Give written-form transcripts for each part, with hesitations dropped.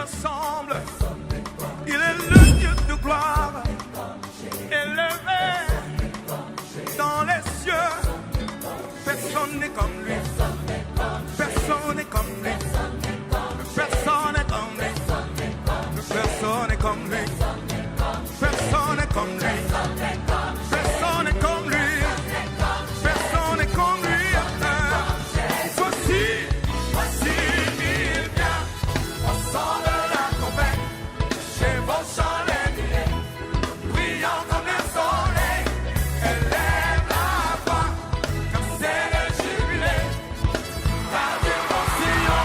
ressemble. Il est le Dieu de gloire, élevé dans les cieux. Personne n'est comme lui. Personne n'est comme lui. Personne n'est comme lui. Personne n'est comme lui. Personne n'est comme lui. Personne n'est comme lui. Personne n'est comme lui. Voici, il vient. Au son de la trompette, chevauchant les nuées, brillant comme le soleil. Élève la voix, comme c'est le jubilé. Radio mon Sillon,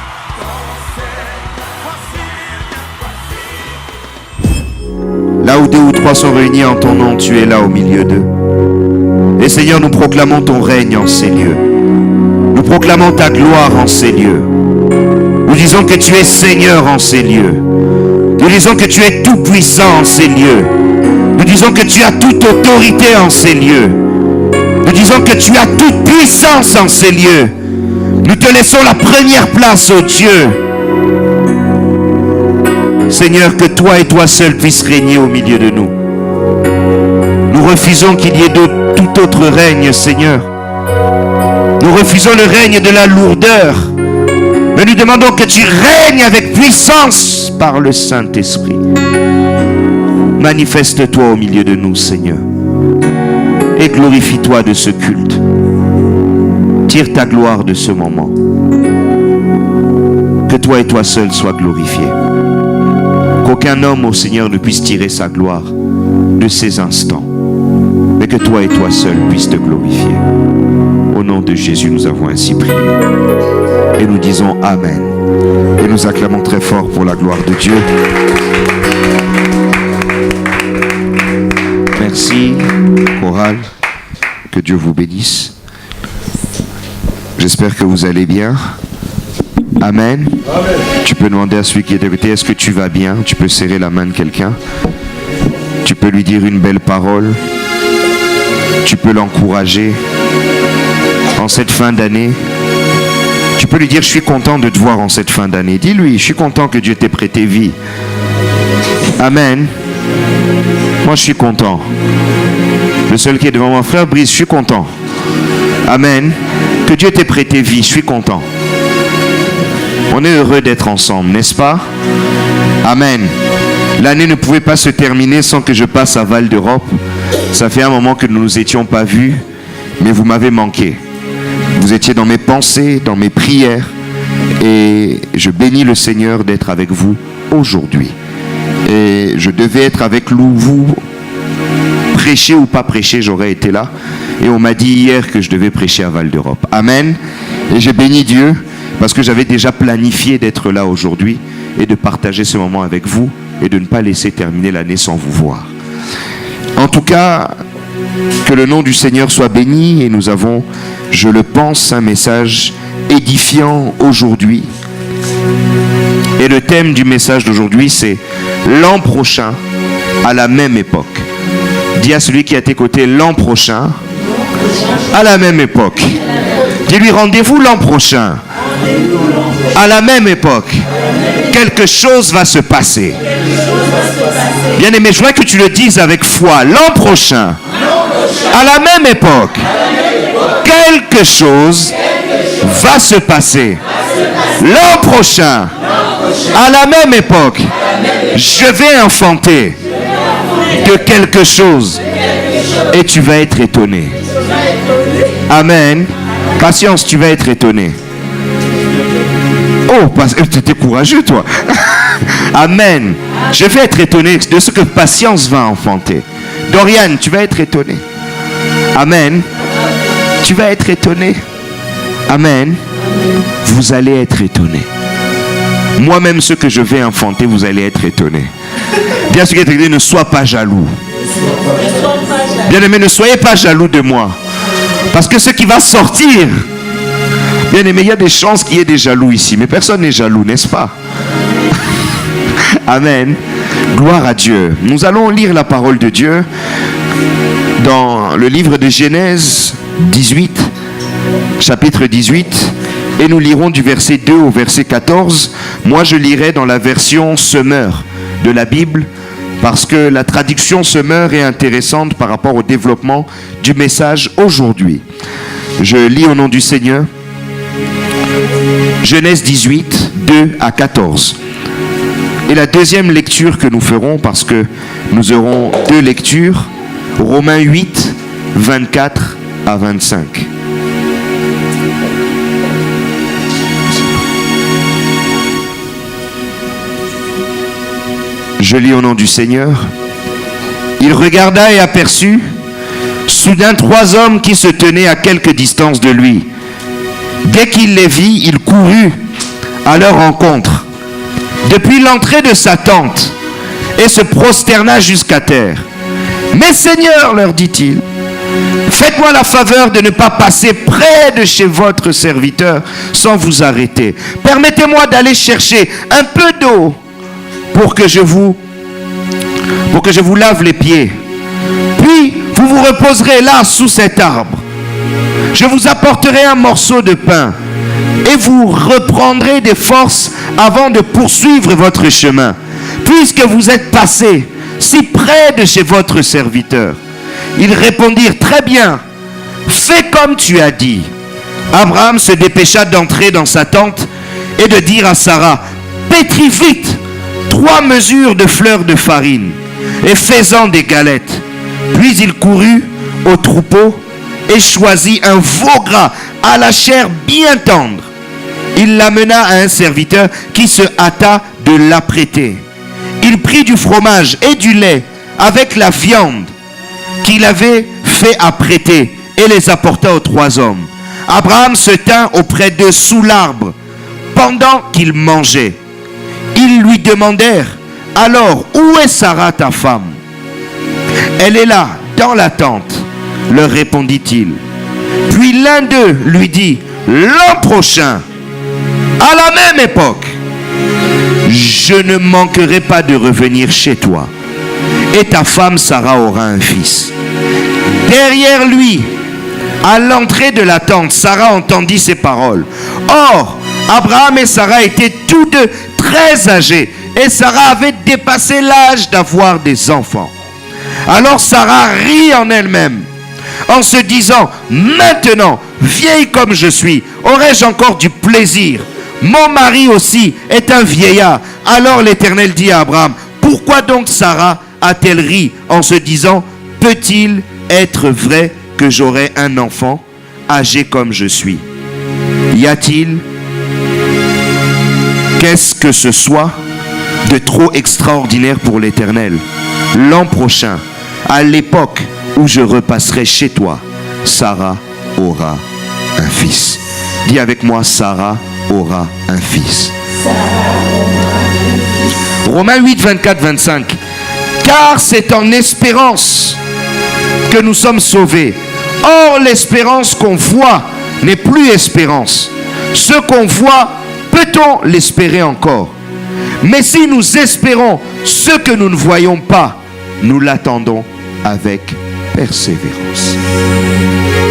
voici, Là où 2 ou 3 sont réunis en ton nom, tu es là au milieu d'eux. Et Seigneur, nous proclamons ton règne en ces lieux. Nous proclamons ta gloire en ces lieux. Nous disons que tu es Seigneur en ces lieux. Nous disons que tu es tout puissant en ces lieux. Nous disons que tu as toute autorité en ces lieux. Nous disons que tu as toute puissance en ces lieux. Nous te laissons la première place, ô Dieu. Seigneur, que toi et toi seul puisses régner au milieu de nous. Nous refusons qu'il y ait tout autre règne, Seigneur. Nous refusons le règne de la lourdeur. Mais nous demandons que tu règnes avec puissance par le Saint-Esprit. Manifeste-toi au milieu de nous, Seigneur. Et glorifie-toi de ce culte. Tire ta gloire de ce moment. Que toi et toi seul sois glorifiés. Qu'aucun homme, ô Seigneur, ne puisse tirer sa gloire de ces instants. Mais que toi et toi seul puisses te glorifier. Au nom de Jésus, nous avons ainsi prié. Et nous disons Amen. Et nous acclamons très fort pour la gloire de Dieu. Merci, chorale. Que Dieu vous bénisse. J'espère que vous allez bien. Amen. Amen. Tu peux demander à celui qui est à côté, est-ce que tu vas bien? Tu peux serrer la main de quelqu'un. Tu peux lui dire une belle parole. Tu peux l'encourager en cette fin d'année. Tu peux lui dire, je suis content de te voir en cette fin d'année. Dis-lui, je suis content que Dieu t'ait prêté vie. Amen. Moi, je suis content. Le seul qui est devant moi, frère Brice, je suis content. Amen. Que Dieu t'ait prêté vie, je suis content. On est heureux d'être ensemble, n'est-ce pas? Amen. L'année ne pouvait pas se terminer sans que je passe à Val d'Europe. Ça fait un moment que nous ne nous étions pas vus, mais vous m'avez manqué. Vous étiez dans mes pensées, dans mes prières, et je bénis le Seigneur d'être avec vous aujourd'hui. Et je devais être avec vous, prêcher ou pas prêcher, j'aurais été là. Et on m'a dit hier que je devais prêcher à Val d'Europe. Amen. Et j'ai béni Dieu parce que j'avais déjà planifié d'être là aujourd'hui et de partager ce moment avec vous et de ne pas laisser terminer l'année sans vous voir. En tout cas, que le nom du Seigneur soit béni et nous avons, je le pense, un message édifiant aujourd'hui. Et le thème du message d'aujourd'hui, c'est l'an prochain à la même époque. Dis à celui qui est à tes côtés, l'an prochain à la même époque. Dis-lui, rendez-vous l'an prochain à la même époque. Quelque chose va se passer. Bien aimé, je voudrais que tu le dises avec foi. L'an prochain à la même époque, quelque chose va se passer. L'an prochain à la même époque, je vais enfanter de quelque chose et tu vas être étonné. Amen. Patience, tu vas être étonné. Oh, tu étais courageux, toi. Amen. Je vais être étonné de ce que patience va enfanter. Dorian, tu vas être étonné. Amen. Tu vas être étonné. Amen. Vous allez être étonné. Moi-même, ce que je vais enfanter, vous allez être étonné. Bien sûr, ne sois pas jaloux. Bien aimé, ne soyez pas jaloux de moi. Parce que ce qui va sortir, bien aimé, il y a des chances qu'il y ait des jaloux ici. Mais personne n'est jaloux, n'est-ce pas? Amen. Gloire à Dieu. Nous allons lire la parole de Dieu dans le livre de Genèse 18, chapitre 18. Et nous lirons du verset 2 au verset 14. Moi, je lirai dans la version Semeur de la Bible, parce que la traduction Semeur est intéressante par rapport au développement du message aujourd'hui. Je lis au nom du Seigneur. Genèse 18, 2 à 14. Et la deuxième lecture que nous ferons, parce que nous aurons deux lectures, Romains 8, 24 à 25. Je lis au nom du Seigneur. Il regarda et aperçut soudain 3 hommes qui se tenaient à quelque distance de lui. Dès qu'il les vit, il courut à leur rencontre depuis l'entrée de sa tente et se prosterna jusqu'à terre. « Mais Seigneur, leur dit-il, faites-moi la faveur de ne pas passer près de chez votre serviteur sans vous arrêter. Permettez-moi d'aller chercher un peu d'eau pour que je vous lave les pieds. Puis vous vous reposerez là sous cet arbre. Je vous apporterai un morceau de pain et vous reprendrez des forces avant de poursuivre votre chemin, puisque vous êtes passé si près de chez votre serviteur. » Ils répondirent, « Très bien, fais comme tu as dit. » Abraham se dépêcha d'entrer dans sa tente et de dire à Sarah, « Pétris vite 3 mesures de fleurs de farine et fais-en des galettes. » Puis il courut au troupeau et choisit un veau gras à la chair bien tendre. Il l'amena à un serviteur qui se hâta de l'apprêter. Il prit du fromage et du lait avec la viande qu'il avait fait apprêter et les apporta aux 3 hommes. Abraham se tint auprès d'eux sous l'arbre pendant qu'ils mangeaient. Ils lui demandèrent, « Alors, où est Sarah ta femme ?»« Elle est là, dans la tente, leur répondit-il. Puis l'un d'eux lui dit, « L'an prochain, à la même époque, je ne manquerai pas de revenir chez toi, et ta femme Sarah aura un fils. » Derrière lui, à l'entrée de la tente, Sarah entendit ces paroles. Or, Abraham et Sarah étaient tous deux très âgés, et Sarah avait dépassé l'âge d'avoir des enfants. Alors Sarah rit en elle-même, en se disant, « Maintenant, vieille comme je suis, aurais-je encore du plaisir? Mon mari aussi est un vieillard. » Alors l'Éternel dit à Abraham, « Pourquoi donc Sarah a-t-elle ri en se disant, « Peut-il être vrai que j'aurai un enfant, âgé comme je suis? Y a-t-il qu'est-ce que ce soit de trop extraordinaire pour l'Éternel? L'an prochain, à l'époque où je repasserai chez toi, Sarah aura un fils. » Dis avec moi, Sarah aura un fils. Romains 8, 24, 25. Car c'est en espérance que nous sommes sauvés. Or, l'espérance qu'on voit n'est plus espérance. Ce qu'on voit, peut-on l'espérer encore? Mais si nous espérons ce que nous ne voyons pas, nous l'attendons avec persévérance.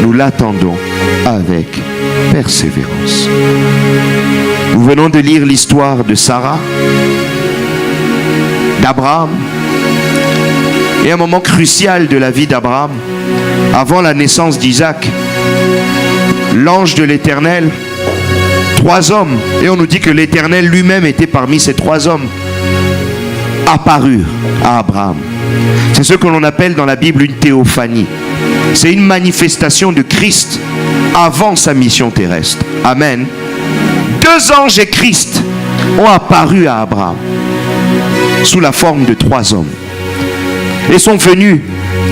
Nous l'attendons avec persévérance. Nous venons de lire l'histoire de Sarah, d'Abraham, et un moment crucial de la vie d'Abraham, avant la naissance d'Isaac. L'ange de l'Éternel, 3 hommes, et on nous dit que l'Éternel lui-même était parmi ces 3 hommes, apparurent à Abraham. C'est ce que l'on appelle dans la Bible une théophanie. C'est une manifestation de Christ avant sa mission terrestre. Amen. 2 anges et Christ ont apparu à Abraham sous la forme de 3 hommes et sont venus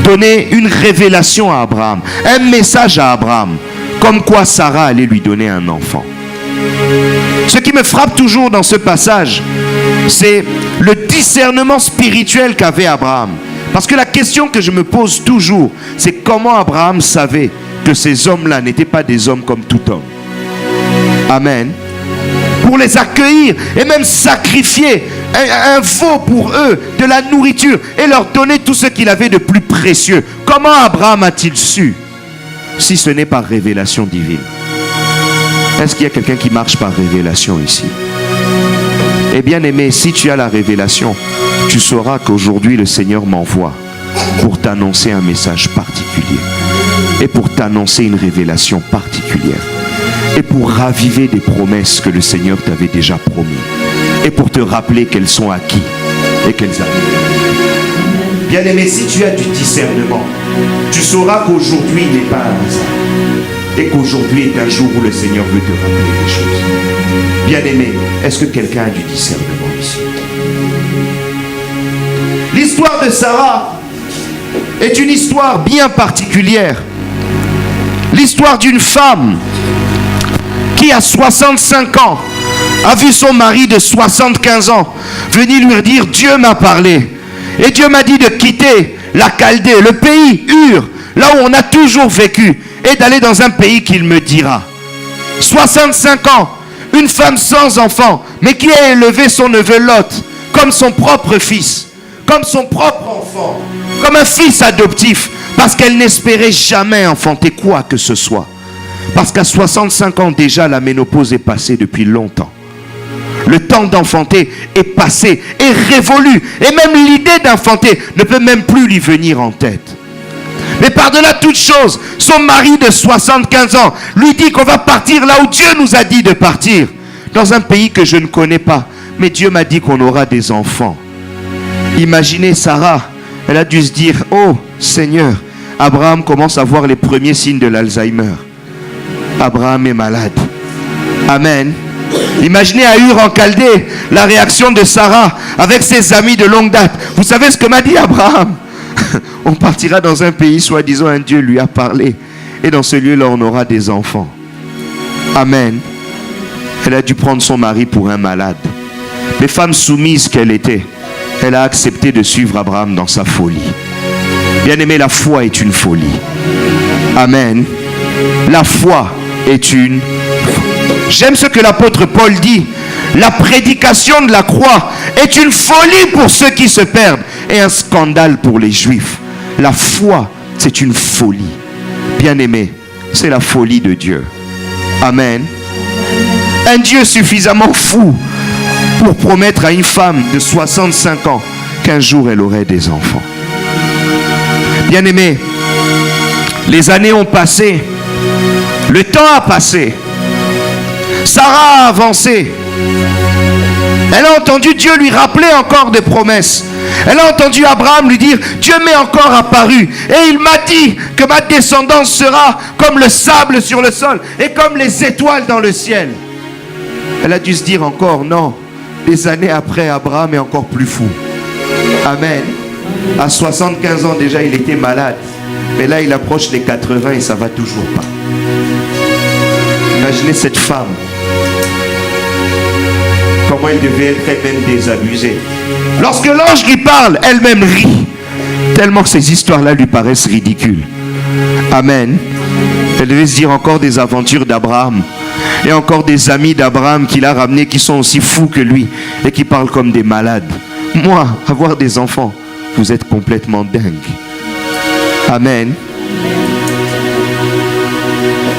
donner une révélation à Abraham, un message à Abraham, comme quoi Sarah allait lui donner un enfant. Ce qui me frappe toujours dans ce passage, c'est le discernement spirituel qu'avait Abraham. Parce que la question que je me pose toujours, c'est comment Abraham savait que ces hommes-là n'étaient pas des hommes comme tout homme. Amen. Pour les accueillir et même sacrifier un veau pour eux, de la nourriture, et leur donner tout ce qu'il avait de plus précieux. Comment Abraham a-t-il su, si ce n'est par révélation divine? Est-ce qu'il y a quelqu'un qui marche par révélation ici? Et bien aimé, si tu as la révélation, tu sauras qu'aujourd'hui le Seigneur m'envoie pour t'annoncer un message particulier et pour t'annoncer une révélation particulière et pour raviver des promesses que le Seigneur t'avait déjà promis et pour te rappeler qu'elles sont acquises et qu'elles arrivent. Bien aimé, si tu as du discernement, tu sauras qu'aujourd'hui n'est pas un hasard et qu'aujourd'hui est un jour où le Seigneur veut te rappeler des choses. Bien aimé, est-ce que quelqu'un a du discernement ici? L'histoire de Sarah est une histoire bien particulière. L'histoire d'une femme qui à 65 ans a vu son mari de 75 ans venir lui dire: Dieu m'a parlé et Dieu m'a dit de quitter la Chaldée, le pays Ur, là où on a toujours vécu, et d'aller dans un pays qu'il me dira. 65 ans, une femme sans enfant, mais qui a élevé son neveu Lot comme son propre fils, comme son propre enfant, comme un fils adoptif, parce qu'elle n'espérait jamais enfanter quoi que ce soit. Parce qu'à 65 ans déjà, la ménopause est passée depuis longtemps. Le temps d'enfanter est passé, est révolu. Et même l'idée d'enfanter ne peut même plus lui venir en tête. Mais par-delà toute chose, son mari de 75 ans lui dit qu'on va partir là où Dieu nous a dit de partir. Dans un pays que je ne connais pas. Mais Dieu m'a dit qu'on aura des enfants. Imaginez Sarah, elle a dû se dire: oh Seigneur, Abraham commence à voir les premiers signes de l'Alzheimer. Abraham est malade. Amen. Imaginez à Ur en Chaldée la réaction de Sarah avec ses amis de longue date. Vous savez ce que m'a dit Abraham? On partira dans un pays, soi-disant un Dieu lui a parlé. Et dans ce lieu-là, on aura des enfants. Amen. Elle a dû prendre son mari pour un malade. Mais femme soumise qu'elle était, elle a accepté de suivre Abraham dans sa folie. Bien aimé, la foi est une folie. Amen. La foi est une... J'aime ce que l'apôtre Paul dit. La prédication de la croix est une folie pour ceux qui se perdent et un scandale pour les Juifs. La foi, c'est une folie. Bien aimé, c'est la folie de Dieu. Amen. Un Dieu suffisamment fou pour promettre à une femme de 65 ans qu'un jour elle aurait des enfants. Bien aimé, les années ont passé, le temps a passé, Sarah a avancé. Elle a entendu Dieu lui rappeler encore des promesses. Elle a entendu Abraham lui dire: Dieu m'est encore apparu et il m'a dit que ma descendance sera comme le sable sur le sol et comme les étoiles dans le ciel. Elle a dû se dire encore: non, des années après, Abraham est encore plus fou. Amen. À 75 ans déjà, il était malade. Mais là, il approche les 80 et ça ne va toujours pas. Imaginez cette femme. Comment elle devait être elle-même désabusée. Lorsque l'ange lui parle, elle-même rit. Tellement que ces histoires-là lui paraissent ridicules. Amen. Elle devait se dire encore des aventures d'Abraham. Et encore des amis d'Abraham qu'il a ramenés qui sont aussi fous que lui. Et qui parlent comme des malades. Moi, avoir des enfants, vous êtes complètement dingue. Amen.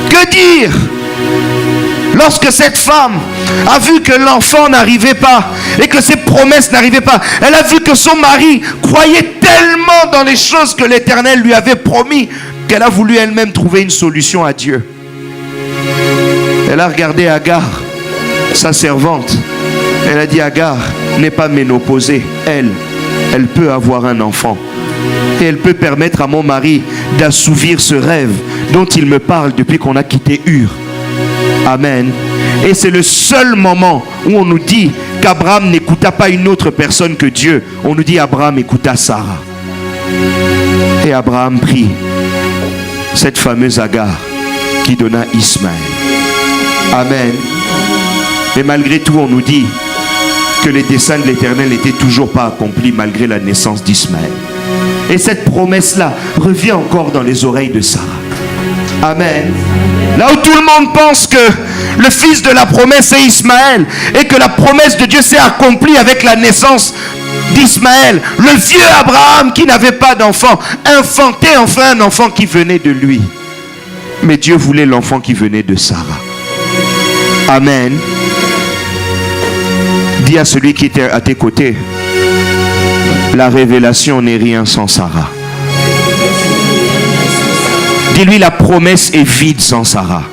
Que dire lorsque cette femme a vu que l'enfant n'arrivait pas et que ses promesses n'arrivaient pas? Elle a vu que son mari croyait tellement dans les choses que l'Éternel lui avait promis qu'elle a voulu elle-même trouver une solution à Dieu. Elle a regardé Agar, sa servante. Elle a dit: Agar n'est pas ménopausée. Elle peut avoir un enfant. Et elle peut permettre à mon mari d'assouvir ce rêve dont il me parle depuis qu'on a quitté Ur. Amen. Et c'est le seul moment où on nous dit qu'Abraham n'écouta pas une autre personne que Dieu. On nous dit Abraham écouta Sarah. Et Abraham prit cette fameuse Agar qui donna Ismaël. Amen. Mais malgré tout, on nous dit que les desseins de l'Éternel n'étaient toujours pas accomplis malgré la naissance d'Ismaël. Et cette promesse-là revient encore dans les oreilles de Sarah. Amen. Là où tout le monde pense que le fils de la promesse est Ismaël et que la promesse de Dieu s'est accomplie avec la naissance d'Ismaël, le vieux Abraham qui n'avait pas d'enfant enfantait enfin un enfant qui venait de lui. Mais Dieu voulait l'enfant qui venait de Sarah. Amen. Dis à celui qui était à tes côtés, la révélation n'est rien sans Sarah. Dis-lui, la promesse est vide sans Sarah.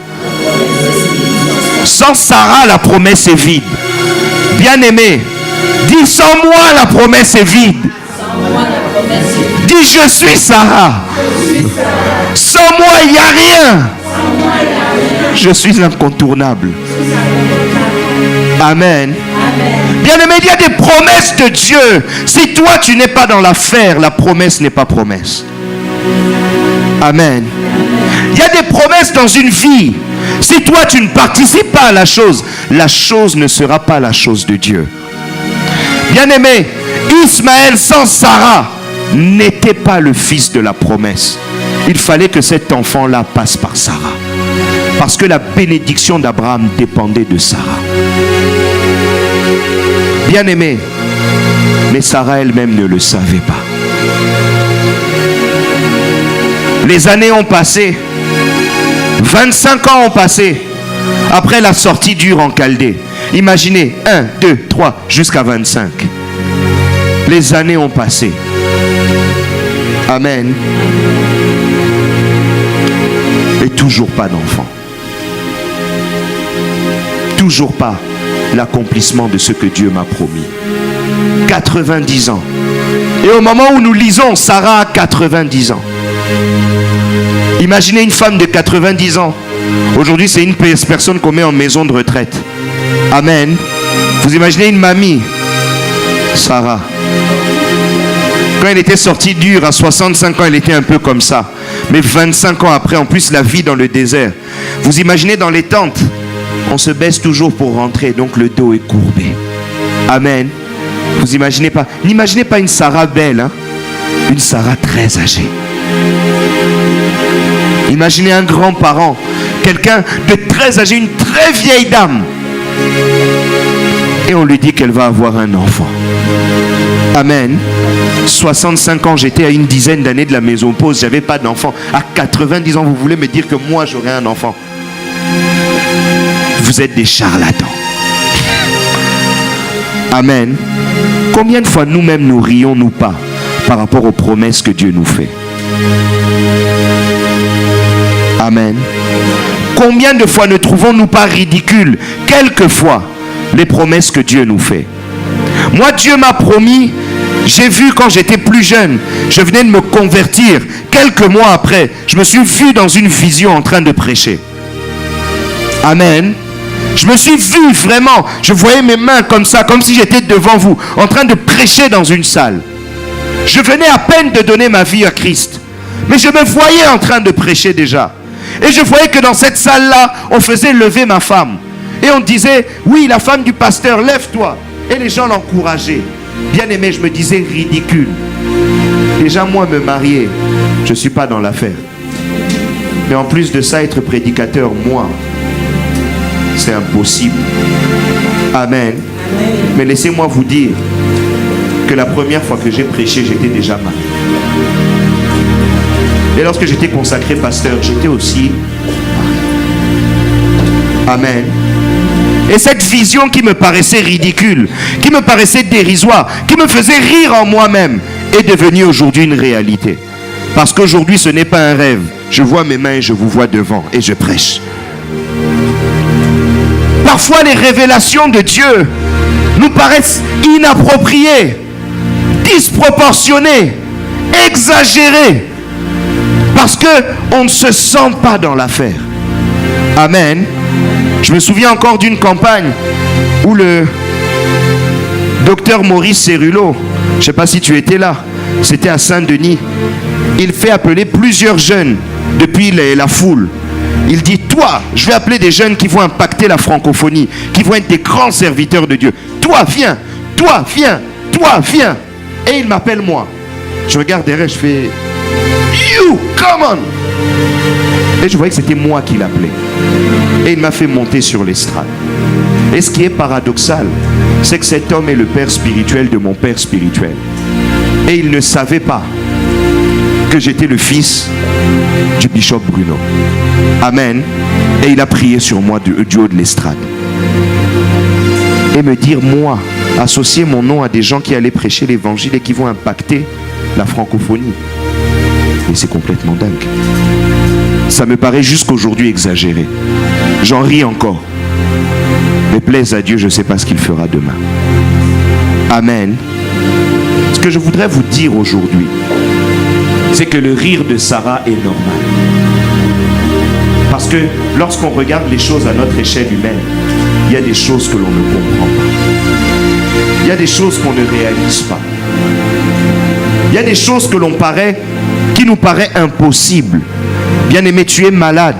Sans Sarah, la promesse est vide. Bien-aimé, dis, sans moi, la promesse est vide. Dis, je suis Sarah. Sans moi, il n'y a rien. Je suis incontournable. Amen. Bien-aimé, il y a des promesses de Dieu. Si toi, tu n'es pas dans l'affaire, la promesse n'est pas promesse. Amen. Il y a des promesses dans une vie. Si toi, tu ne participes pas à la chose ne sera pas la chose de Dieu. Bien-aimé, Ismaël sans Sarah n'était pas le fils de la promesse. Il fallait que cet enfant-là passe par Sarah. Parce que la bénédiction d'Abraham dépendait de Sarah. Bien-aimé, mais Sarah elle-même ne le savait pas. Les années ont passé. 25 ans ont passé. Après la sortie d'Ur en Chaldée. Imaginez, 1, 2, 3, jusqu'à 25. Les années ont passé. Amen. Et toujours pas d'enfant. Toujours pas l'accomplissement de ce que Dieu m'a promis. 90 ans. Et au moment où nous lisons, Sarah a 90 ans. Imaginez une femme de 90 ans. Aujourd'hui, c'est une personne qu'on met en maison de retraite. Amen. Vous imaginez une mamie, Sarah. Quand elle était sortie d'Ur à 65 ans, elle était un peu comme ça. Mais 25 ans après, en plus la vie dans le désert. Vous imaginez dans les tentes, on se baisse toujours pour rentrer, donc le dos est courbé. Amen. Vous imaginez pas, n'imaginez pas une Sarah belle, hein? Une Sarah très âgée. Imaginez un grand-parent, quelqu'un de très âgé, une très vieille dame. Et on lui dit qu'elle va avoir un enfant. Amen. 65 ans, j'étais à une dizaine d'années de la maison pause, j'avais pas d'enfant. À 90 ans, vous voulez me dire que moi j'aurai un enfant? Vous êtes des charlatans. Amen. Combien de fois nous-mêmes nous rions-nous pas par rapport aux promesses que Dieu nous fait? Amen. Combien de fois ne trouvons-nous pas ridicules, quelquefois, les promesses que Dieu nous fait? Moi, Dieu m'a promis, j'ai vu quand j'étais plus jeune, je venais de me convertir. Quelques mois après, je me suis vu dans une vision en train de prêcher. Amen. Je me suis vu vraiment, je voyais mes mains comme ça, comme si j'étais devant vous, en train de prêcher dans une salle. Je venais à peine de donner ma vie à Christ, mais je me voyais en train de prêcher déjà. Et je voyais que dans cette salle-là, on faisait lever ma femme. Et on disait, oui, la femme du pasteur, lève-toi. Et les gens l'encourageaient. Bien aimé, je me disais ridicule. Déjà, moi, me marier, je ne suis pas dans l'affaire. Mais en plus de ça, être prédicateur, moi, c'est impossible. Amen. Mais laissez-moi vous dire que la première fois que j'ai prêché, j'étais déjà marié. Et lorsque j'étais consacré pasteur, j'étais aussi marié. Amen. Et cette vision qui me paraissait ridicule, qui me paraissait dérisoire, qui me faisait rire en moi-même, est devenue aujourd'hui une réalité. Parce qu'aujourd'hui, ce n'est pas un rêve. Je vois mes mains et je vous vois devant et je prêche. Parfois, les révélations de Dieu nous paraissent inappropriées, disproportionnées, exagérées, parce qu'on ne se sent pas dans l'affaire. Amen. Je me souviens encore d'une campagne où le docteur Maurice Cerullo, je ne sais pas si tu étais là, c'était à Saint-Denis. Il fait appeler plusieurs jeunes depuis la foule. Il dit, toi, je vais appeler des jeunes qui vont impacter la francophonie, qui vont être des grands serviteurs de Dieu. Toi, viens, toi, viens, toi, viens. Et il m'appelle moi. Je regarde derrière, je fais, you, come on. Et je voyais que c'était moi qui l'appelais. Et il m'a fait monter sur l'estrade. Et ce qui est paradoxal, c'est que cet homme est le père spirituel de mon père spirituel. Et il ne savait pas que j'étais le fils du bishop Bruno. Amen. Et il a prié sur moi du haut de l'estrade. et me dire, moi, associer mon nom à des gens qui allaient prêcher l'évangile et qui vont impacter la francophonie. Et c'est complètement dingue. Ça me paraît jusqu'aujourd'hui exagéré. J'en ris encore. Mais plaise à Dieu, je ne sais pas ce qu'il fera demain. Amen. Ce que je voudrais vous dire aujourd'hui, c'est que le rire de Sarah est normal. Parce que lorsqu'on regarde les choses à notre échelle humaine, il y a des choses que l'on ne comprend pas. Il y a des choses qu'on ne réalise pas. Il y a des choses qui nous paraissent impossibles. Bien-aimé, tu es malade.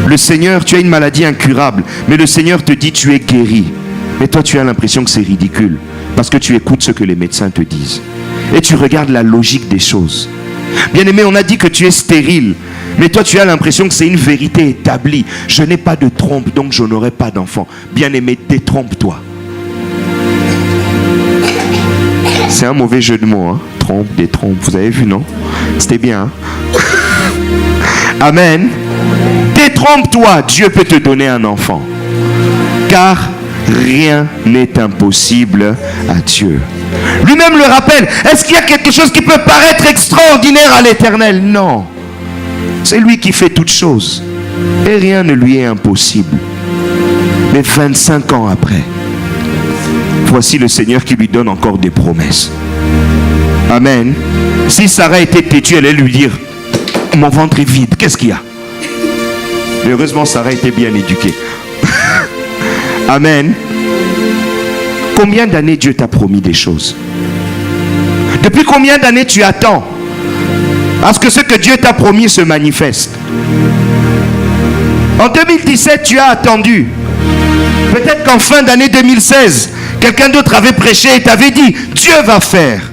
Le Seigneur, tu as une maladie incurable. Mais le Seigneur te dit, tu es guéri. Mais toi, tu as l'impression que c'est ridicule. Parce que tu écoutes ce que les médecins te disent. Et tu regardes la logique des choses. Bien-aimé, on a dit que tu es stérile. Mais toi, tu as l'impression que c'est une vérité établie. Je n'ai pas de trompe, donc je n'aurai pas d'enfant. Bien-aimé, détrompe-toi. C'est un mauvais jeu de mots, hein? Trompe, détrompe. Vous avez vu, non? C'était bien, hein? Amen. Détrompe-toi, Dieu peut te donner un enfant. Car rien n'est impossible à Dieu. Lui-même le rappelle. Est-ce qu'il y a quelque chose qui peut paraître extraordinaire à l'Éternel? Non. C'est lui qui fait toutes choses. Et rien ne lui est impossible. Mais 25 ans après, voici le Seigneur qui lui donne encore des promesses. Amen. Si Sarah était têtue, elle allait lui dire, mon ventre est vide, qu'est-ce qu'il y a? Mais heureusement, Sarah était bien éduquée. Amen. Combien d'années Dieu t'a promis des choses? Depuis combien d'années tu attends à ce que ce que Dieu t'a promis se manifeste? En 2017, tu as attendu. Peut-être qu'en fin d'année 2016, quelqu'un d'autre avait prêché et t'avait dit, Dieu va faire.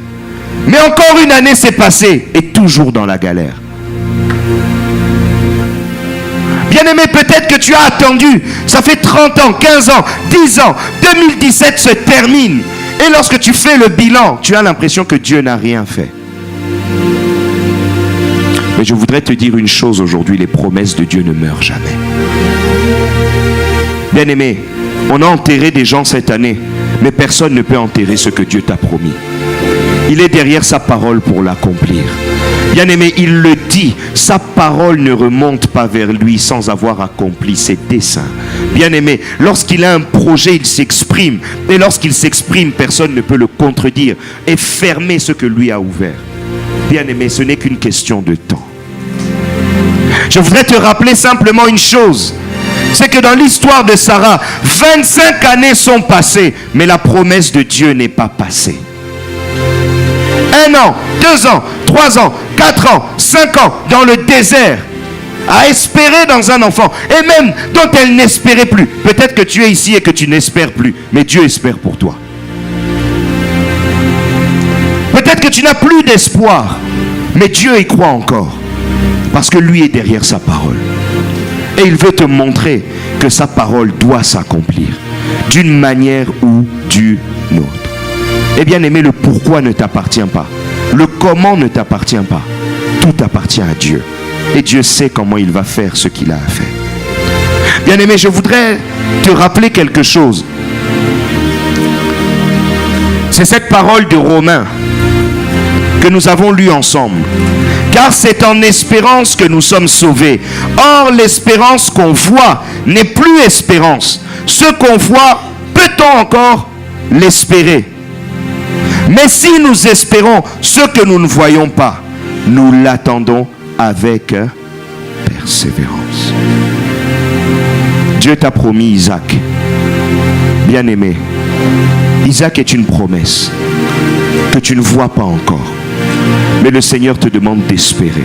Mais encore une année s'est passée et toujours dans la galère. Bien-aimé, peut-être que tu as attendu. Ça fait 30 ans, 15 ans, 10 ans. 2017 se termine. Et lorsque tu fais le bilan, tu as l'impression que Dieu n'a rien fait. Mais je voudrais te dire une chose aujourd'hui, les promesses de Dieu ne meurent jamais. Bien-aimé, on a enterré des gens cette année, mais personne ne peut enterrer ce que Dieu t'a promis. Il est derrière sa parole pour l'accomplir. Bien-aimé, il le dit, sa parole ne remonte pas vers lui sans avoir accompli ses desseins. Bien-aimé, lorsqu'il a un projet, il s'exprime. Et lorsqu'il s'exprime, personne ne peut le contredire et fermer ce que lui a ouvert. Bien-aimé, ce n'est qu'une question de temps. Je voudrais te rappeler simplement une chose. C'est que dans l'histoire de Sarah, 25 années sont passées, mais la promesse de Dieu n'est pas passée. 1 an, 2 ans, 3 ans, 4 ans, 5 ans dans le désert à espérer dans un enfant et même dont elle n'espérait plus. Peut-être que tu es ici et que tu n'espères plus, mais Dieu espère pour toi. Peut-être que tu n'as plus d'espoir, mais Dieu y croit encore parce que lui est derrière sa parole. Et il veut te montrer que sa parole doit s'accomplir d'une manière ou d'une autre. Et bien aimé, le pourquoi ne t'appartient pas. Le comment ne t'appartient pas. Tout appartient à Dieu. Et Dieu sait comment il va faire ce qu'il a à faire. Bien aimé, je voudrais te rappeler quelque chose. C'est cette parole de Romains que nous avons lue ensemble. Car c'est en espérance que nous sommes sauvés. Or, l'espérance qu'on voit n'est plus espérance. Ce qu'on voit, peut-on encore l'espérer? Mais si nous espérons ce que nous ne voyons pas, nous l'attendons avec persévérance. Dieu t'a promis Isaac. Bien-aimé, Isaac est une promesse que tu ne vois pas encore. Mais le Seigneur te demande d'espérer.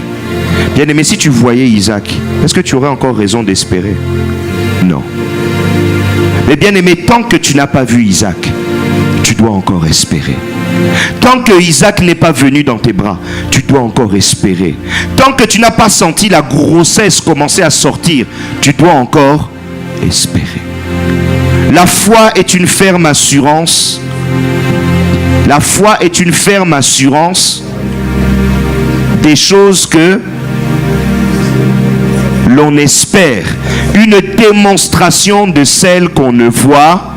Bien-aimé, si tu voyais Isaac, est-ce que tu aurais encore raison d'espérer? Non. Mais bien-aimé, tant que tu n'as pas vu Isaac, tu dois encore espérer. Tant que Isaac n'est pas venu dans tes bras, tu dois encore espérer. Tant que tu n'as pas senti la grossesse commencer à sortir, tu dois encore espérer. La foi est une ferme assurance. La foi est une ferme assurance des choses que l'on espère. Une démonstration de celles qu'on ne voit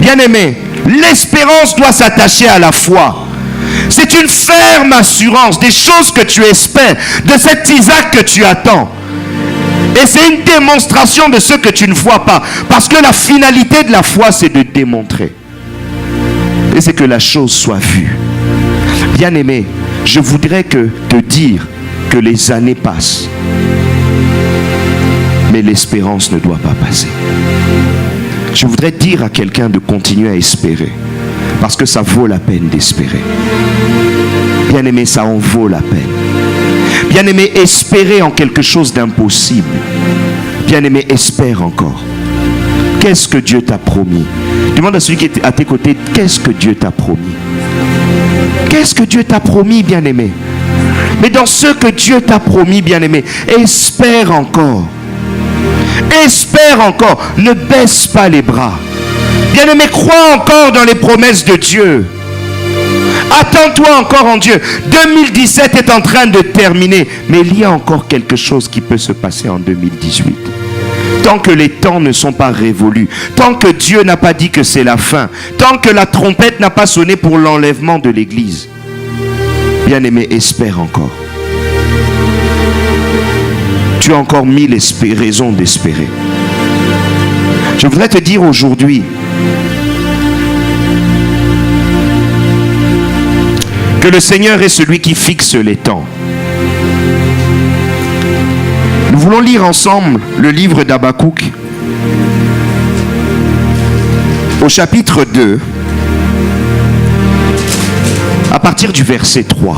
Bien-aimé, l'espérance doit s'attacher à la foi. C'est une ferme assurance des choses que tu espères, de cet Isaac que tu attends. Et c'est une démonstration de ce que tu ne vois pas. Parce que la finalité de la foi, c'est de démontrer. Et c'est que la chose soit vue. Bien-aimé, je voudrais te dire que les années passent. Mais l'espérance ne doit pas passer. Je voudrais dire à quelqu'un de continuer à espérer. Parce que ça vaut la peine d'espérer. Bien-aimé, ça en vaut la peine. Bien-aimé, espérer en quelque chose d'impossible. Bien-aimé, espère encore. Qu'est-ce que Dieu t'a promis? Demande à celui qui est à tes côtés, qu'est-ce que Dieu t'a promis? Qu'est-ce que Dieu t'a promis, bien-aimé? Mais dans ce que Dieu t'a promis, bien-aimé, espère encore. Espère encore. Ne baisse pas les bras. Bien-aimé, crois encore dans les promesses de Dieu. Attends-toi encore en Dieu. 2017 est en train de terminer. Mais il y a encore quelque chose qui peut se passer en 2018. Tant que les temps ne sont pas révolus, tant que Dieu n'a pas dit que c'est la fin, tant que la trompette n'a pas sonné pour l'enlèvement de l'église, bien-aimé, espère encore. Tu as encore 1000 raisons d'espérer. Je voudrais te dire aujourd'hui que le Seigneur est celui qui fixe les temps. Nous voulons lire ensemble le livre d'Habakkuk au chapitre 2 à partir du verset 3.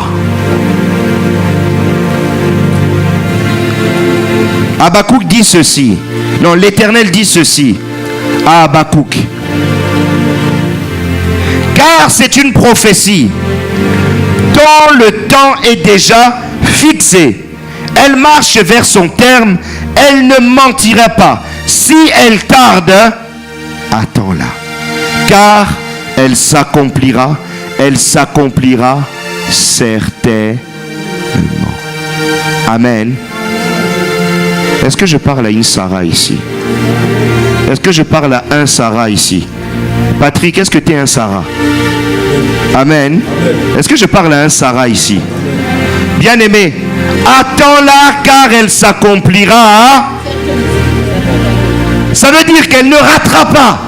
Habakkuk dit ceci. Non, l'Éternel dit ceci à Habakkuk. Car c'est une prophétie dont le temps est déjà fixé. Elle marche vers son terme, elle ne mentira pas. Si elle tarde, attends-la. Car elle s'accomplira certainement. Amen. Est-ce que je parle à une Sarah ici? Est-ce que je parle à un Sarah ici? Patrick, est-ce que tu es un Sarah? Amen. Est-ce que je parle à un Sarah ici? Bien-aimé, attends-la car elle s'accomplira. Ça veut dire qu'elle ne ratera pas.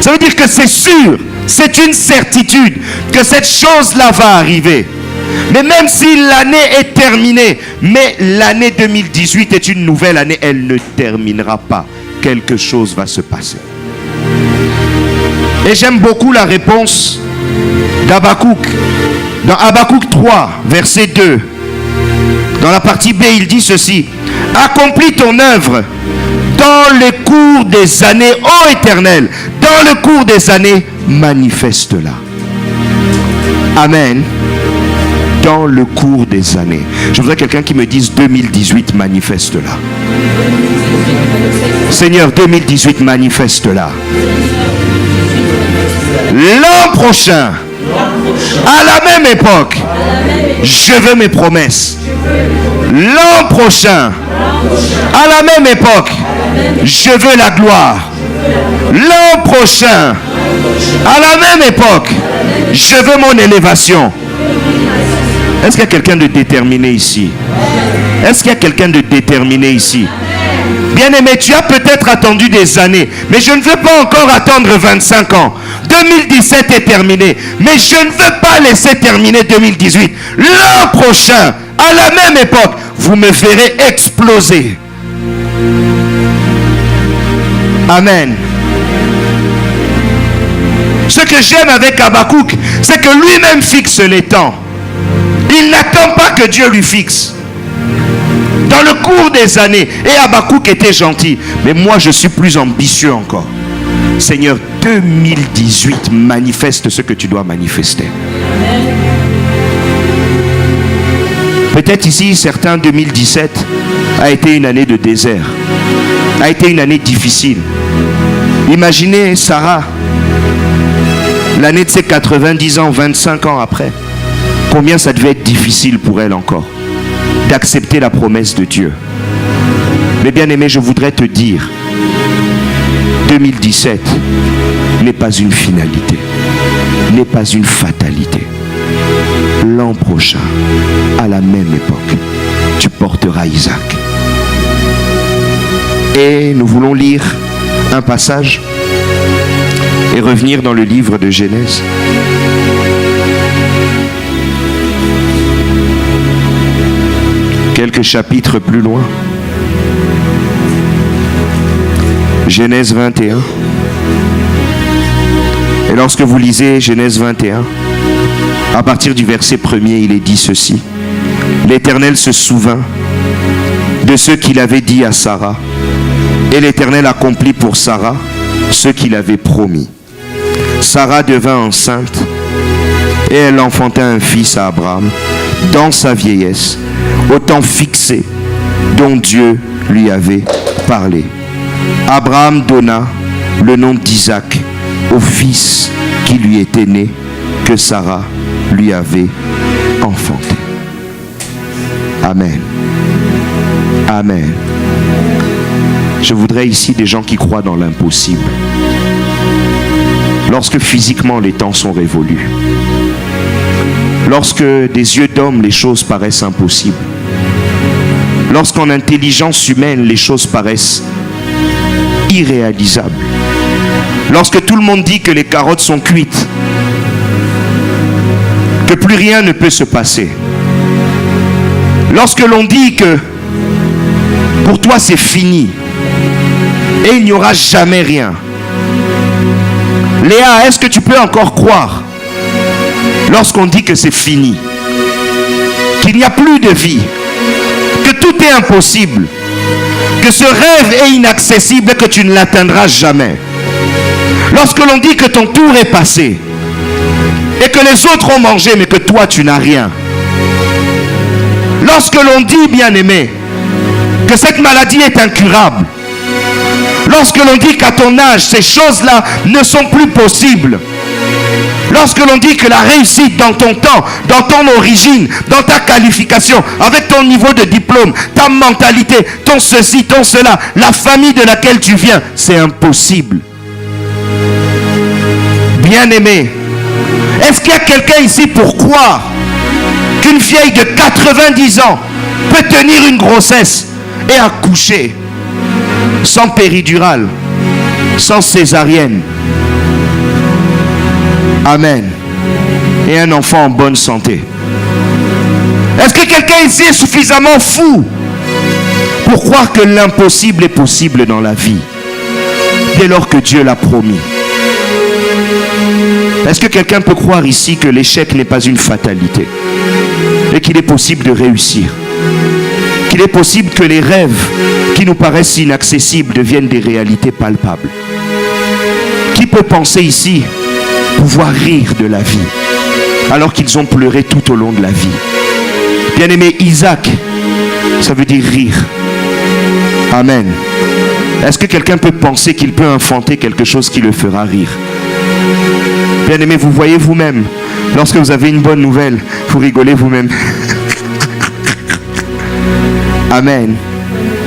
Ça veut dire que c'est sûr, c'est une certitude que cette chose-là va arriver. Mais même si l'année est terminée, mais l'année 2018 est une nouvelle année, elle ne terminera pas. Quelque chose va se passer. Et j'aime beaucoup la réponse d'Habakkuk. Dans Habakkuk 3, verset 2, dans la partie B, il dit ceci. Accomplis ton œuvre dans le cours des années, ô Éternel, dans le cours des années, manifeste-la. Amen. Dans le cours des années. Je voudrais quelqu'un qui me dise 2018, manifeste-la. Seigneur, 2018, manifeste-la. L'an prochain, à la même époque, je veux mes promesses. L'an prochain, à la même époque, je veux la gloire. L'an prochain, à la même époque, je veux mon élévation. Est-ce qu'il y a quelqu'un de déterminé ici? Est-ce qu'il y a quelqu'un de déterminé ici? Bien-aimé, tu as peut-être attendu des années, mais je ne veux pas encore attendre 25 ans. 2017 est terminé, mais je ne veux pas laisser terminer 2018. L'an prochain, à la même époque, vous me verrez exploser. Amen. Ce que j'aime avec Habakkuk, c'est que lui-même fixe les temps. Il n'attend pas que Dieu lui fixe. Dans le cours des années, et Habakkuk était gentil, mais moi je suis plus ambitieux encore. Seigneur, 2018 manifeste ce que tu dois manifester. Peut-être ici, certains 2017 a été une année de désert, a été une année difficile. Imaginez Sarah, l'année de ses 90 ans, 25 ans après. Combien ça devait être difficile pour elle encore d'accepter la promesse de Dieu. Mais bien aimé, je voudrais te dire, 2017, n'est pas une finalité, n'est pas une fatalité. L'an prochain, à la même époque, tu porteras Isaac. Et nous voulons lire un passage et revenir dans le livre de Genèse. Quelques chapitres plus loin. Genèse 21. Et lorsque vous lisez Genèse 21, à partir du verset 1er, il est dit ceci. L'Éternel se souvint de ce qu'il avait dit à Sarah. Et l'Éternel accomplit pour Sarah ce qu'il avait promis. Sarah devint enceinte et elle enfanta un fils à Abraham dans sa vieillesse, au temps fixé dont Dieu lui avait parlé. Abraham donna le nom d'Isaac au fils qui lui était né, que Sarah lui avait enfanté. Amen. Amen. Je voudrais ici des gens qui croient dans l'impossible. Lorsque physiquement les temps sont révolus, lorsque des yeux d'homme les choses paraissent impossibles, lorsqu'en intelligence humaine les choses paraissent irréalisables, lorsque tout le monde dit que les carottes sont cuites, que plus rien ne peut se passer, lorsque l'on dit que pour toi c'est fini et il n'y aura jamais rien. Léa, est-ce que tu peux encore croire lorsqu'on dit que c'est fini, qu'il n'y a plus de vie, que tout est impossible, que ce rêve est inaccessible, que tu ne l'atteindras jamais? Lorsque l'on dit que ton tour est passé et que les autres ont mangé mais que toi tu n'as rien. Lorsque l'on dit, bien-aimé, que cette maladie est incurable. Lorsque l'on dit qu'à ton âge, ces choses-là ne sont plus possibles. Lorsque l'on dit que la réussite dans ton temps, dans ton origine, dans ta qualification, avec ton niveau de diplôme, ta mentalité, ton ceci, ton cela, la famille de laquelle tu viens, c'est impossible. Bien-aimé, est-ce qu'il y a quelqu'un ici pour croire qu'une vieille de 90 ans peut tenir une grossesse et accoucher sans péridurale, sans césarienne? Amen. Et un enfant en bonne santé. Est-ce que quelqu'un ici est suffisamment fou pour croire que l'impossible est possible dans la vie dès lors que Dieu l'a promis? Est-ce que quelqu'un peut croire ici que l'échec n'est pas une fatalité et qu'il est possible de réussir? Qu'il est possible que les rêves qui nous paraissent inaccessibles deviennent des réalités palpables? Qui peut penser ici pouvoir rire de la vie alors qu'ils ont pleuré tout au long de la vie? Bien-aimé, Isaac, ça veut dire rire. Amen. Est-ce que quelqu'un peut penser qu'il peut inventer quelque chose qui le fera rire? Bien-aimé, vous voyez vous-même, lorsque vous avez une bonne nouvelle, vous rigolez vous-même. Amen.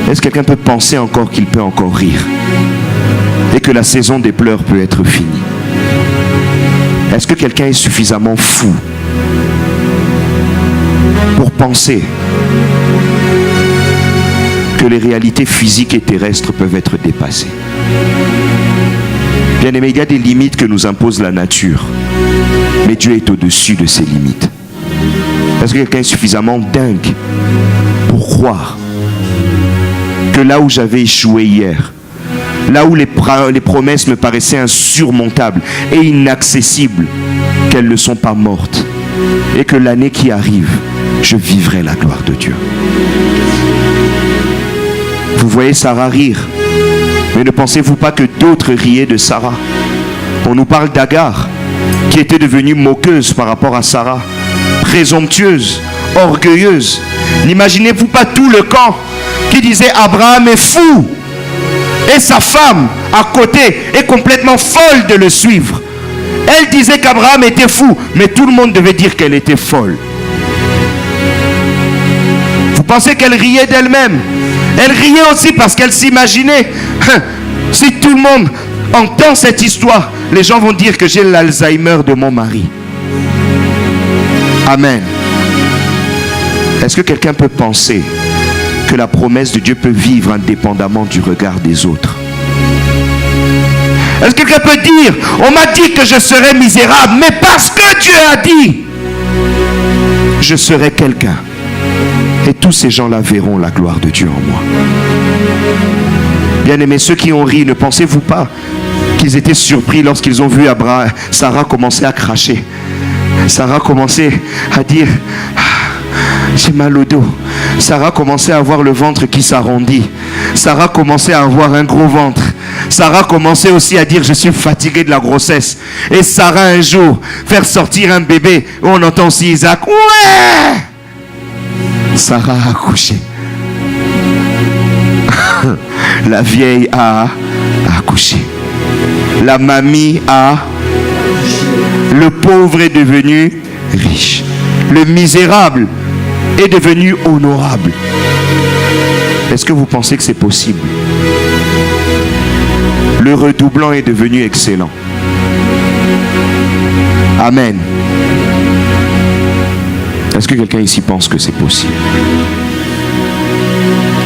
Est-ce que quelqu'un peut penser encore qu'il peut encore rire et que la saison des pleurs peut être finie? Est-ce que quelqu'un est suffisamment fou pour penser que les réalités physiques et terrestres peuvent être dépassées? Bien-aimé, il y a des limites que nous impose la nature, mais Dieu est au-dessus de ces limites. Est-ce que quelqu'un est suffisamment dingue pour croire que là où j'avais échoué hier, là où les promesses me paraissaient insurmontables et inaccessibles, qu'elles ne sont pas mortes, et que l'année qui arrive, je vivrai la gloire de Dieu? Vous voyez Sarah rire, mais ne pensez-vous pas que d'autres riaient de Sarah? On nous parle d'Agar, qui était devenue moqueuse par rapport à Sarah, présomptueuse, orgueilleuse. N'imaginez-vous pas tout le camp qui disait Abraham est fou, et sa femme à côté est complètement folle de le suivre. Elle disait qu'Abraham était fou, mais tout le monde devait dire qu'elle était folle. Vous pensez qu'elle riait d'elle-même? Elle riait aussi parce qu'elle s'imaginait, si tout le monde entends cette histoire, les gens vont dire que j'ai l'Alzheimer de mon mari. Amen. Est-ce que quelqu'un peut penser que la promesse de Dieu peut vivre indépendamment du regard des autres? Est-ce que quelqu'un peut dire, on m'a dit que je serais misérable, mais parce que Dieu a dit, je serai quelqu'un. Et tous ces gens-là verront la gloire de Dieu en moi. Bien-aimés, ceux qui ont ri, ne pensez-vous pas qu'ils étaient surpris lorsqu'ils ont vu Sarah commencer à cracher? Sarah commençait à dire, j'ai mal au dos. Sarah commençait à avoir le ventre qui s'arrondit. Sarah commençait à avoir un gros ventre. Sarah commençait aussi à dire, je suis fatigué de la grossesse. Et Sarah un jour faire sortir un bébé. On entend aussi Isaac, ouais. Sarah a accouché. La vieille a accouché. La mamie a. Le pauvre est devenu riche. Le misérable est devenu honorable. Est-ce que vous pensez que c'est possible? Le redoublant est devenu excellent. Amen. Est-ce que quelqu'un ici pense que c'est possible?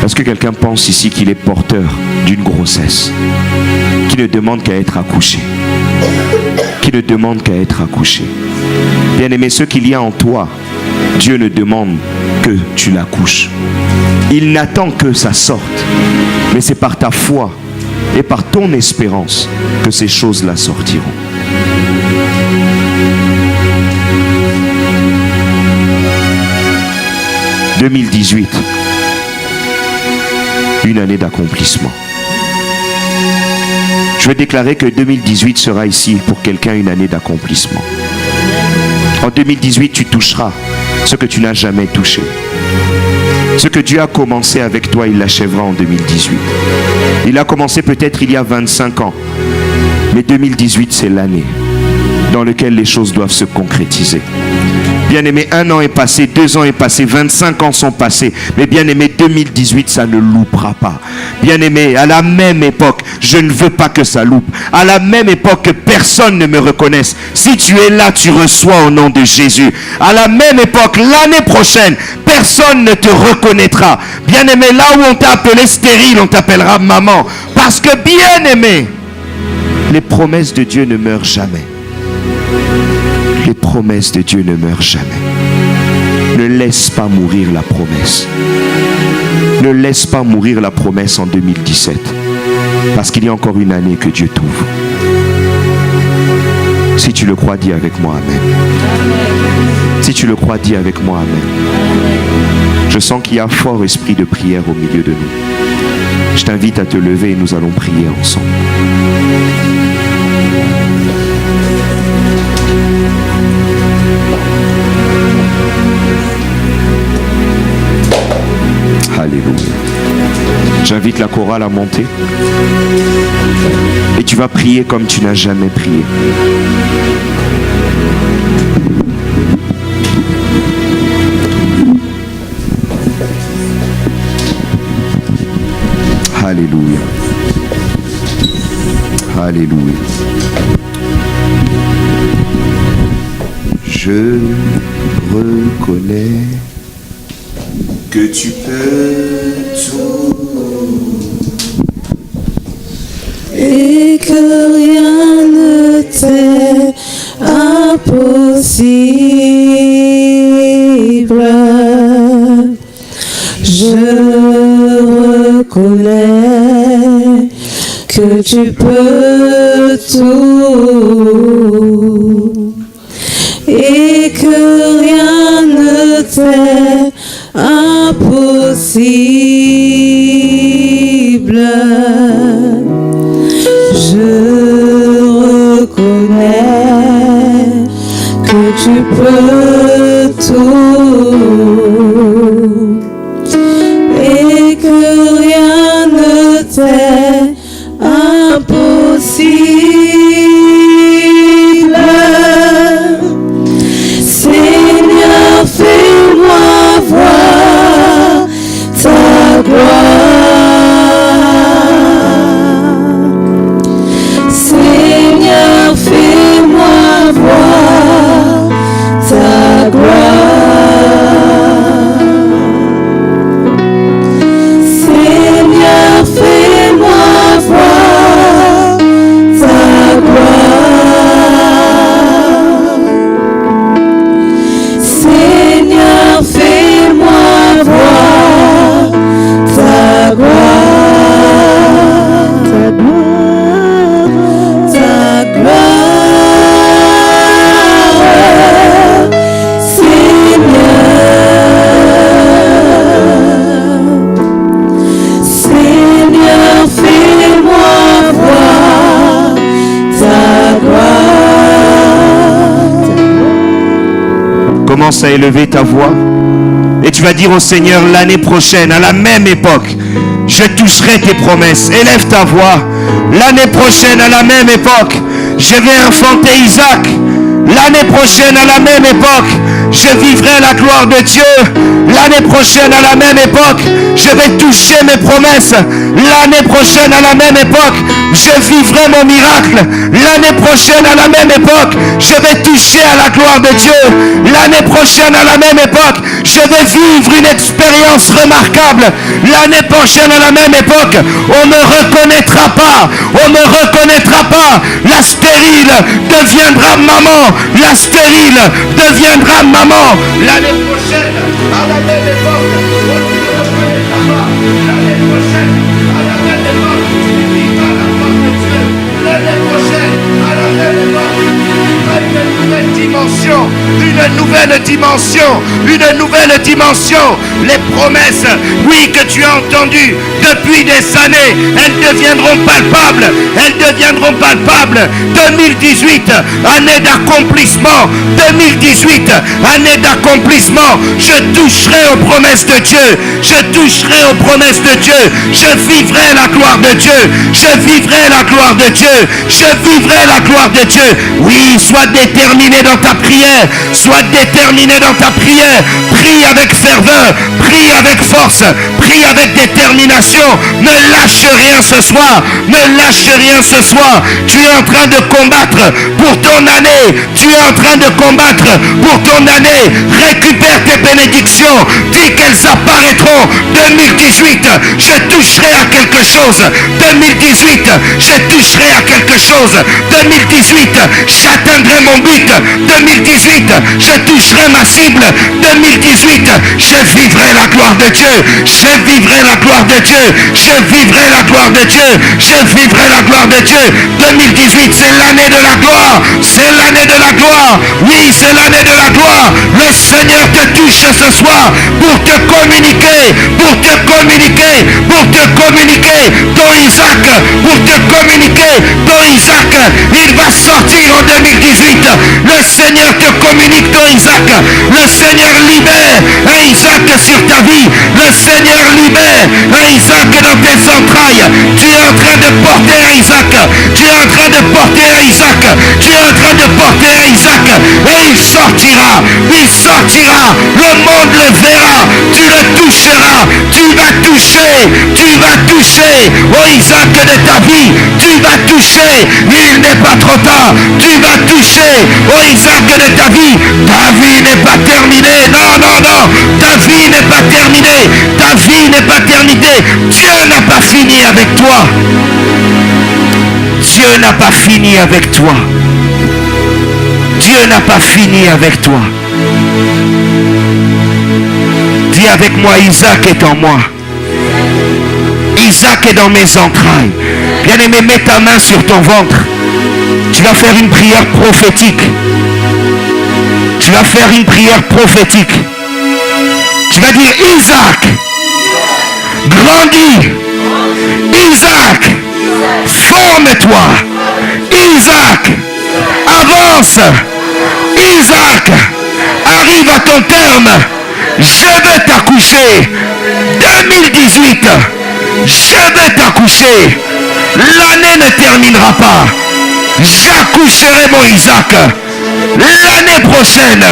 Est-ce que quelqu'un pense ici qu'il est porteur d'une grossesse, qui ne demande qu'à être accouché, qui ne demande qu'à être accouché? Bien-aimé, ce qu'il y a en toi, Dieu ne demande que tu l'accouches. Il n'attend que ça sorte, mais c'est par ta foi et par ton espérance que ces choses-là sortiront. « 2018, une année d'accomplissement. Je vais déclarer que 2018 sera ici pour quelqu'un une année d'accomplissement. En 2018, tu toucheras ce que tu n'as jamais touché. Ce que Dieu a commencé avec toi, il l'achèvera en 2018. Il a commencé peut-être il y a 25 ans. Mais 2018, c'est l'année dans laquelle les choses doivent se concrétiser. Bien-aimé, 1 an est passé, 2 ans est passé, 25 ans sont passés. Mais bien-aimé, 2018, ça ne loupera pas. Bien-aimé, à la même époque, je ne veux pas que ça loupe. À la même époque, que personne ne me reconnaisse. Si tu es là, tu reçois au nom de Jésus. À la même époque, l'année prochaine, personne ne te reconnaîtra. Bien-aimé, là où on t'a appelé stérile, on t'appellera maman. Parce que, bien-aimé, les promesses de Dieu ne meurent jamais. Les promesses de Dieu ne meurent jamais. Ne laisse pas mourir la promesse. Ne laisse pas mourir la promesse en 2017. Parce qu'il y a encore une année que Dieu t'ouvre. Si tu le crois, dis avec moi Amen. Si tu le crois, dis avec moi Amen. Je sens qu'il y a un fort esprit de prière au milieu de nous. Je t'invite à te lever et nous allons prier ensemble. Alléluia. J'invite la chorale à monter. Et tu vas prier comme tu n'as jamais prié. Alléluia. Alléluia. Je reconnais que tu peux tout et que rien ne t'est impossible. Je reconnais que tu peux tout et que rien ne t'est impossible. Je reconnais que tu peux tout et que rien ne t'est impossible. Seigneur, fais-moi voir ta gloire. Seigneur, fais-moi voir ta gloire. Seigneur, fais-moi voir ta gloire. Ta gloire, Seigneur, fais-moi voir ta gloire. Commence à élever ta voix. Et tu vas dire au Seigneur, l'année prochaine, à la même époque, je toucherai tes promesses. Élève ta voix. L'année prochaine, à la même époque, je vais enfanter Isaac. L'année prochaine, à la même époque, je vivrai la gloire de Dieu. L'année prochaine, à la même époque, je vais toucher mes promesses. L'année prochaine, à la même époque, je vivrai mon miracle. L'année prochaine, à la même époque, je vais toucher à la gloire de Dieu. L'année prochaine, à la même époque, je vais vivre une expérience remarquable. L'année prochaine, à la même époque, on ne reconnaîtra pas. On ne reconnaîtra pas. La stérile deviendra maman. La stérile deviendra maman. L'année prochaine, à la même époque, on ne reconnaîtra pas. L'année prochaine, à la même époque, tu vivras la gloire de Dieu. L'année prochaine, à la même époque, tu vivras une nouvelle dimension. Une nouvelle dimension. Une nouvelle dimension. Les promesses, oui, que tu as entendues depuis des années, elles deviendront palpables. Elles deviendront palpables. 2018, année d'accomplissement. 2018, année d'accomplissement. Je toucherai aux promesses de Dieu. Je toucherai aux promesses de Dieu. Je vivrai la gloire de Dieu. Je vivrai la gloire de Dieu. Je vivrai la gloire de Dieu. Oui, sois déterminé dans ta prière. Sois déterminé dans ta prière. Prie avec ferveur. Prie avec force. Prie avec détermination. Ne lâche rien ce soir. Ne lâche rien ce soir. Tu es en train de combattre pour ton année. Tu es en train de combattre pour ton année. Récupère tes bénédictions. Dis qu'elles apparaîtront. 2018, je toucherai à quelque chose. 2018, je toucherai à quelque chose. 2018, j'atteindrai mon but. 2018, je toucherai ma cible. 2018, je vivrai la gloire de Dieu. Je vivrai la gloire de Dieu. Je vivrai la gloire de Dieu. Je vivrai la gloire de Dieu. 2018, c'est l'année de la gloire. C'est l'année de la gloire. Oui, c'est l'année de la gloire. Le Seigneur te touche ce soir pour te communiquer, pour te communiquer, pour te communiquer ton Isaac, pour te communiquer ton Isaac. Il va sortir en 2018. Le Seigneur te communique ton Isaac. Le Seigneur libère un Isaac sur ta vie. Le Seigneur libère un Isaac dans tes entrailles. Tu es en train de porter un Isaac. Tu es en train de porter un Isaac. Tu es en train de porter un Isaac. Et il sortira. Il sortira. Le monde le verra. Tu le toucheras. Tu vas toucher. Tu vas toucher au Isaac de ta vie. Tu vas toucher. Il n'est pas trop tard. Tu vas toucher au Isaac de ta vie. Ta vie n'est pas terminée. Non, non, non. Ta vie n'est pas terminée. Ta vie n'est pas terminée. Dieu n'a pas fini avec toi. Dieu n'a pas fini avec toi. Dieu n'a pas fini avec toi. Dis avec moi, Isaac est en moi. Isaac est dans mes entrailles. Bien-aimé, mets ta main sur ton ventre. Tu vas faire une prière prophétique. Tu vas faire une prière prophétique. Tu vas dire, Isaac, grandis. Isaac, forme-toi. Isaac, avance. Isaac, arrive à ton terme. Je vais t'accoucher. 2018, je vais t'accoucher. L'année ne terminera pas. J'accoucherai mon Isaac. L'année prochaine,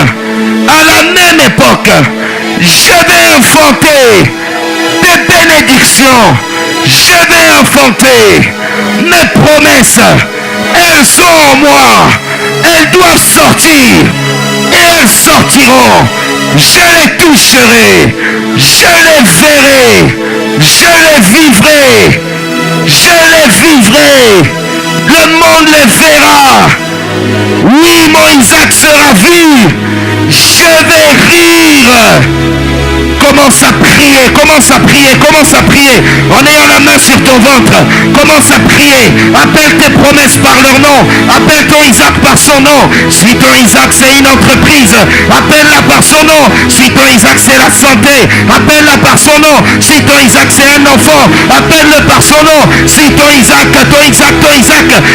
à la même époque, je vais enfanter des bénédictions. Je vais enfanter mes promesses. Elles sont en moi. Elles doivent sortir. Et elles sortiront. sortiront, je les toucherai, je les verrai, je les vivrai, je les vivrai, le monde les verra. Oui, mon Isaac sera vu, je vais rire. Commence à prier, commence à prier, commence à prier en ayant la main sur ton ventre. Commence à prier. Appelle tes promesses par leur nom. Appelle ton Isaac par son nom. Si ton Isaac c'est une entreprise, appelle-la par son nom. Si ton Isaac c'est la santé, appelle-la par son nom. Si ton Isaac c'est un enfant, appelle-le par son nom. Si ton Isaac,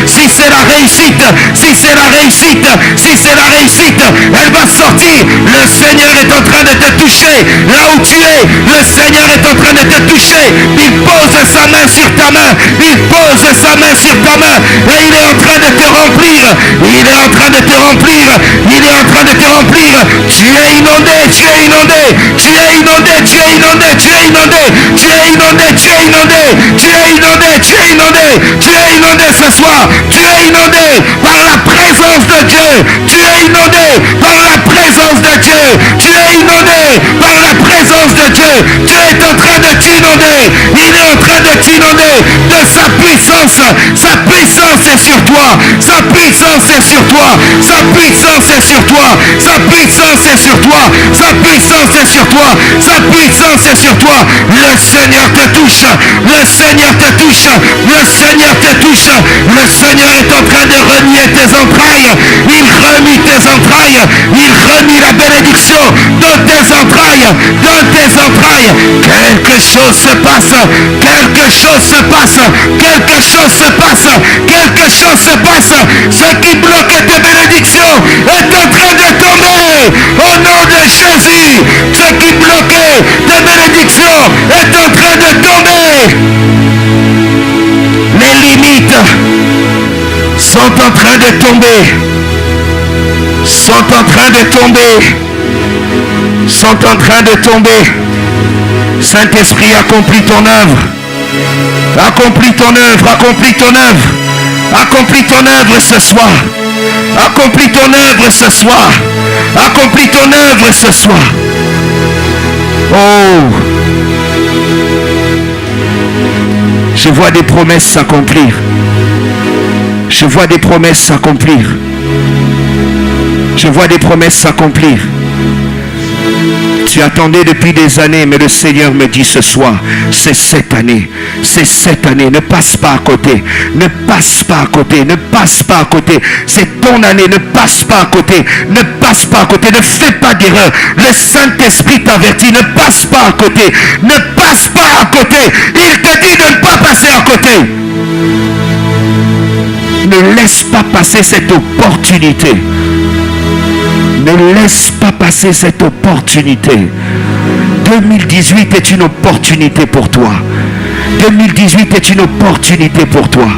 si c'est la réussite, si c'est la réussite, si c'est la réussite, elle va sortir. Le Seigneur est en train de te toucher. Là où tu es, le Seigneur est en train de te toucher. Il pose sa main sur ta main. Il pose sa main sur ta main. Et il est en train de te remplir. Il est en train de te remplir. Il est en train de te remplir. Tu es inondé, tu es inondé. Tu es inondé, tu es inondé, tu es inondé. Tu es inondé, tu es inondé. Tu es inondé, tu es inondé. Tu es inondé ce soir. Tu es inondé par la présence de Dieu. Tu es inondé par la présence de Dieu. Tu es inondé par la présence de Dieu. Dieu est en train de t'inonder. Il est en train de t'inonder de sa puissance. Sa puissance est sur toi. Sa puissance est sur toi. Sa puissance est sur toi. Sa puissance est sur toi. Sa puissance est sur toi. Sa puissance est sur toi. Le Seigneur te touche. Le Seigneur te touche. Le Seigneur te touche. Le Seigneur est en train de renier tes entrailles. Il remit tes entrailles. Il remit la bénédiction dans tes entrailles. Dans tes entrailles. Quelque chose se passe. Quelque chose se passe. Quelque chose se passe. Quelque chose se passe. Ce qui bloquait tes bénédictions est en train de tomber. Au nom de Jésus. Ce qui bloquait tes bénédictions est en train de tomber. Les limites sont en train de tomber. Sont en train de tomber. Sont en train de tomber. Saint-Esprit, accomplis ton œuvre. Accomplis ton œuvre, accomplis ton œuvre. Accomplis ton œuvre ce soir. Accomplis ton œuvre ce soir. Accomplis ton œuvre ce soir. Oh. Je vois des promesses s'accomplir. Je vois des promesses s'accomplir. Je vois des promesses s'accomplir. Tu attendais depuis des années, mais le Seigneur me dit ce soir, c'est cette année. C'est cette année. Ne passe pas à côté. Ne passe pas à côté. Ne passe pas à côté. C'est ton année. Ne passe pas à côté. Ne passe pas à côté. Ne fais pas d'erreur. Le Saint-Esprit t'avertit. Ne passe pas à côté. Ne passe pas à côté. Il te dit de ne pas passer à côté. Ne laisse pas passer cette opportunité. Ne laisse pas passer cette opportunité. 2018 est une opportunité pour toi. 2018 est une opportunité pour toi.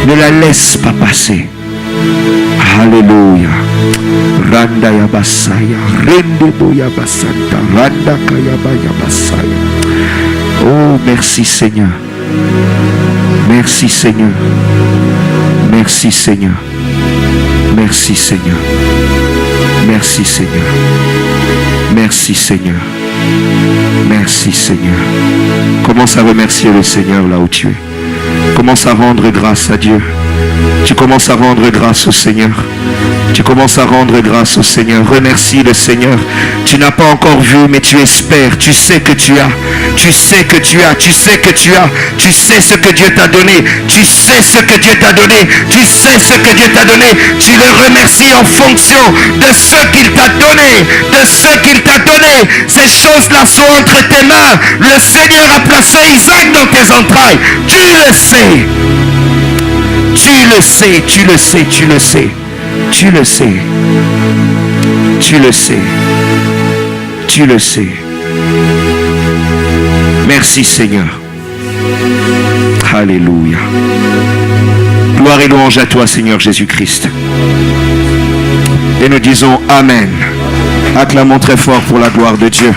Ne la laisse pas passer. Alléluia. Randa yabasaya. Rende boyabasanta. Randa kayabaya. Oh, merci Seigneur. Merci Seigneur. Merci Seigneur. Merci Seigneur. Merci Seigneur. Merci Seigneur. Merci Seigneur. Commence à remercier le Seigneur là où tu es. Commence à rendre grâce à Dieu. Tu commences à rendre grâce au Seigneur. Tu commences à rendre grâce au Seigneur. Remercie le Seigneur. Tu n'as pas encore vu, mais tu espères. Tu sais que tu as. Tu sais que tu as. Tu sais que tu as. Tu sais ce que Dieu t'a donné. Tu sais ce que Dieu t'a donné. Tu sais ce que Dieu t'a donné. Tu le remercies en fonction de ce qu'il t'a donné. De ce qu'il t'a donné. Ces choses-là sont entre tes mains. Le Seigneur a placé Isaac dans tes entrailles. Tu le sais. Tu le sais. Tu le sais. Tu le sais. Tu le sais. Tu le sais. Tu le sais. Merci Seigneur. Alléluia. Gloire et louange à toi Seigneur Jésus-Christ. Et nous disons Amen. Acclamons très fort pour la gloire de Dieu.